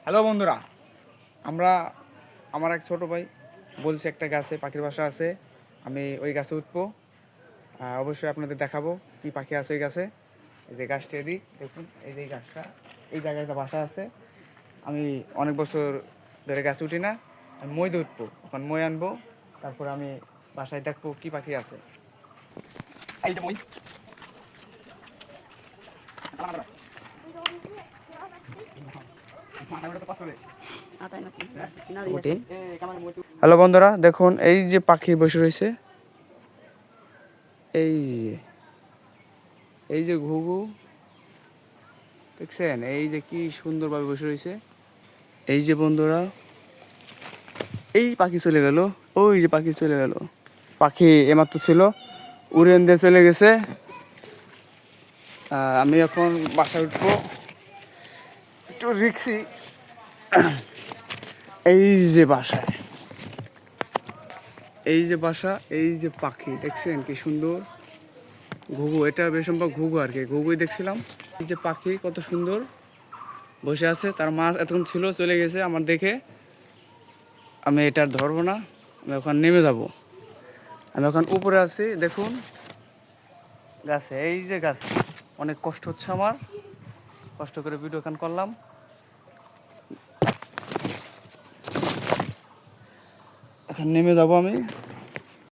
Hello বন্ধুরা, আমরা আমার এক ছোট ভাই বলছে একটা গাছে পাখির বাসা আছে, আমি ওই গাছে উঠবো। অবশ্যই আপনাদের দেখাবো কি পাখি আছে ওই গাছে। এই যে গাছটা এদিক দেখুন, এই যে এই গাছটা, এই জায়গায় একটা বাসা আছে। আমি অনেক বছর ধরে গাছে উঠি না, আমি মই দিয়ে উঠবো, এখন মই আনবো, তারপর আমি বাসায় দেখবো কি পাখি আছে। এইটা মই হ্যালো বন্ধুরা, দেখুন এই যে পাখি বসে রয়েছে, এই এই যে ঘুঘু দেখছেন, এই যে কি সুন্দরভাবে বসে রয়েছে। এই যে বন্ধুরা, এই পাখি চলে গেল, ওই যে পাখি চলে গেল। পাখি এমাত্র ছিল, উড়েন দিয়ে চলে গেছে। আমি এখন বাসায় উঠবো, একটু রিক্সি। এই যে বাসায়, এই যে বাসা, এই যে পাখি দেখছেন কি সুন্দর। ঘুঘু, এটা বেশম্ভব ঘুঘু আর কি, ঘুঘুই দেখছিলাম। এই যে পাখি কত সুন্দর বসে আছে, তার মা এতক্ষণ ছিল, চলে গেছে আমার দেখে। আমি এটা ধরবো না, আমি ওখানে নেমে যাব। আমি ওখানে উপরে আছি, দেখুন গাছে, এই যে গাছ। অনেক কষ্ট হচ্ছে আমার, কষ্ট করে ভিডিও এখান করলাম। এখন নেমে যাব আমি।